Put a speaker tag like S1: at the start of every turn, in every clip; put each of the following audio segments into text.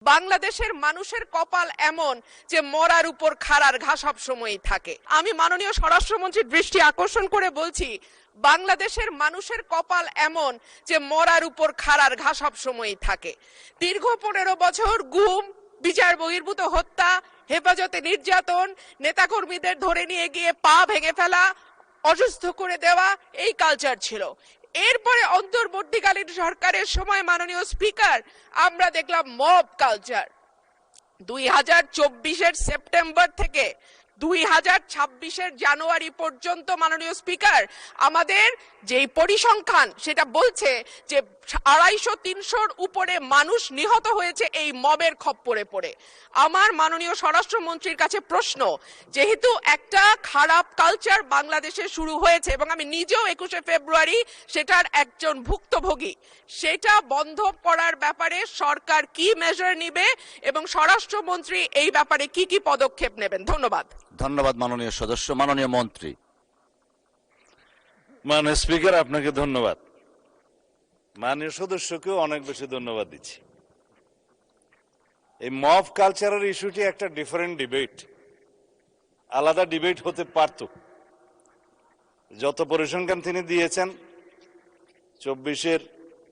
S1: বাংলাদেশের মানুষের কপাল এমন যে মরার উপর খাড়ার ঘা সব সময়ই থাকে। আমি মাননীয় স্বরাষ্ট্রমন্ত্রীর দৃষ্টি আকর্ষণ করে বলছি, বাংলাদেশের মানুষের কপাল এমন যে মরার উপর খাড়ার ঘা সব সময়ই থাকে। দীর্ঘ 15 বছর গুম, বিচার বহির্ভূত হত্যা, হেফাজতে নির্যাতন, নেতাকর্মীদের ধরে নিয়ে গিয়ে পা ভেঙে ফেলা, অসুস্থ করে দেওয়া, এই কালচার ছিল। এরপরে অন্তর্বর্তীকালীন সরকারের সময় মাননীয় স্পিকার আমরা দেখলাম মব কালচার। 2024-এর সেপ্টেম্বর থেকে 2026-এর জানুয়ারি পর্যন্ত মাননীয় স্পিকার আমাদের যেই পরিসংখ্যান সেটা বলছে যে 250-300-র উপরে মানুষ নিহত হয়েছে এই মবের খপ্পরে পড়ে। আমার মাননীয় স্বরাষ্ট্রমন্ত্রীর কাছে প্রশ্ন, যেহেতু একটা খারাপ কালচার বাংলাদেশে শুরু হয়েছে এবং আমি নিজেও 21শে ফেব্রুয়ারি সেটার একজন ভুক্তভোগী, সেটা বন্ধ করার ব্যাপারে সরকার কি মেজার নেবে এবং স্বরাষ্ট্রমন্ত্রী এই ব্যাপারে কি কি পদক্ষেপ নেবেন? ধন্যবাদ।
S2: ধন্যবাদ মাননীয় সদস্য। মাননীয় মন্ত্রী।
S3: মাননীয় স্পিকার, আপনাকে ধন্যবাদ। মাননীয় সদস্যকেও অনেক বেশি ধন্যবাদ দিচ্ছি। এই মব কালচারের ইস্যুটি একটা ডিফারেন্ট ডিবেট, আলাদা ডিবেট হতে পারত। যত পরিসংখ্যান তিনি দিয়েছেন 24-এর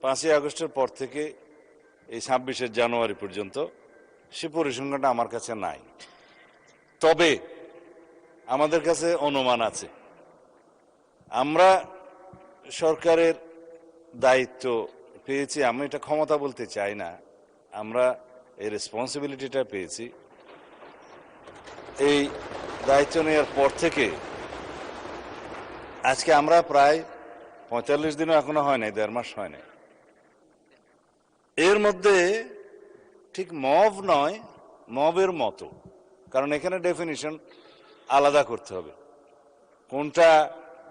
S3: 5ই আগস্টের পর থেকে এই 26-এর জানুয়ারি পর্যন্ত, সে পরিসংখ্যানটা আমার কাছে নাই। তবে আমাদের কাছে অনুমান আছে। আমরা সরকারের দায়িত্ব পেয়েছি, আমি এটা ক্ষমতা বলতে চাই না, আমরা এই রেসপন্সিবিলিটিটা পেয়েছি। এই দায়িত্ব নেওয়ার পর থেকে আজকে আমরা প্রায় 45 দিনও এখনো হয় নাই, 1.5 মাস হয় নাই। এর মধ্যে ঠিক মব নয়, মবের মতো, কারণ এখানে ডেফিনিশন আলাদা করতে হবে। কোনটা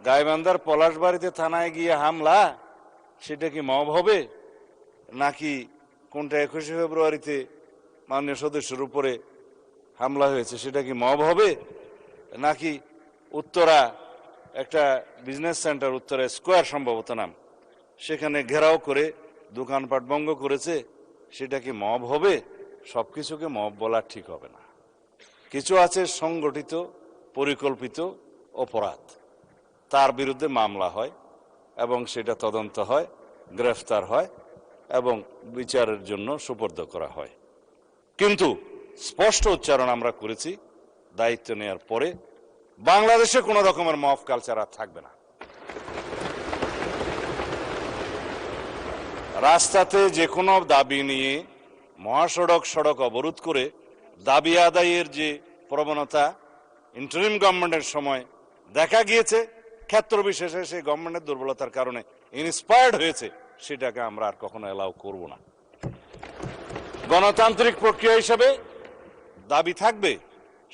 S3: গাইবান্ধার পলাশবাড়িতে থানায় গিয়ে হামলা, সেটা কি মব হবে? নাকি কোনটা 21শে ফেব্রুয়ারিতে মাননীয় সদস্যের উপরে হামলা হয়েছে সেটা কি মব হবে? নাকি উত্তরা একটা বিজনেস সেন্টার, উত্তরা স্কোয়ার সম্ভবত নাম, সেখানে ঘেরাও করে দোকানপাট ভঙ্গ করেছে, সেটা কি মব হবে? সবকিছুকে মব বলা ঠিক হবে না। কিছু আছে সংগঠিত পরিকল্পিত অপরাধ, তার বিরুদ্ধে মামলা হয় এবং সেটা তদন্ত হয়, গ্রেফতার হয় এবং বিচারের জন্য সুপর্দ করা হয়। কিন্তু স্পষ্ট উচ্চারণ আমরা করেছি দায়িত্ব নেওয়ার পরে, বাংলাদেশে কোনো রকমের মব কালচার আর থাকবে না। রাস্তাতে যে কোনো দাবি নিয়ে মহাসড়ক সড়ক অবরোধ করে দাবি আদায়ের যে প্রবণতা ইন্টারিম গভর্নমেন্টের সময় দেখা গিয়েছে, ক্ষেত্র বিশেষে সেই গভর্নমেন্টের দুর্বলতার কারণে ইন্সপায়ার্ড হয়েছে, সেটাকে আমরা আর কখনো এলাও করব না। গণতান্ত্রিক প্রক্রিয়া হিসাবে দাবি থাকবে,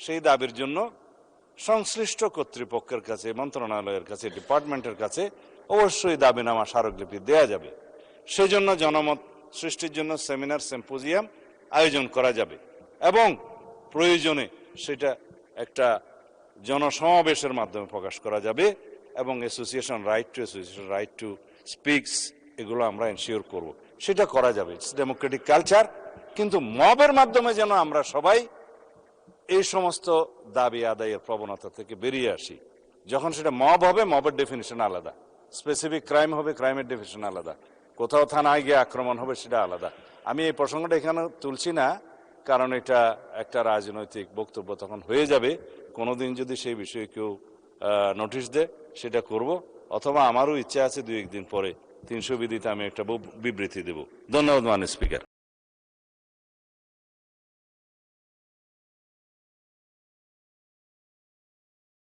S3: সেই দাবির জন্য সংশ্লিষ্ট কর্তৃপক্ষের কাছে, মন্ত্রণালয়ের কাছে, ডিপার্টমেন্টের কাছে অবশ্যই দাবিনামা স্মারকলিপি দেয়া যাবে। সেই জন্য জনমত সৃষ্টির জন্য সেমিনার, সিম্পোজিয়াম আয়োজন করা যাবে এবং প্রয়োজনে সেটা একটা জনসমাবেশের মাধ্যমে প্রকাশ করা যাবে এবং অ্যাসোসিয়েশন রাইট টু স্পিকস, এগুলো আমরা এনশিওর করব, সেটা করা যাবে। It's Democratic culture. কিন্তু মবের মাধ্যমে যেন আমরা সবাই এই সমস্ত দাবি আদায়ের প্রবণতা থেকে বেরিয়ে আসি। যখন সেটা মব হবে, মবের ডেফিনিশন আলাদা, স্পেসিফিক ক্রাইম হবে, ক্রাইমের ডেফিনিশন আলাদা, কোথাও থানায় গিয়ে আক্রমণ হবে, সেটা আলাদা। আমি এই প্রসঙ্গটা এখানে তুলছি না, কারণ এটা একটা রাজনৈতিক বক্তব্য তখন হয়ে যাবে। কোনোদিন যদি সেই বিষয়ে কেউ নোটিশ দেয়, সেটা করব, অথবা আমারও ইচ্ছা আছে 2-1 দিন পরে 300 বিধিতে আমি একটা বিবৃতি দেব। ধন্যবাদ মাননীয় স্পিকার।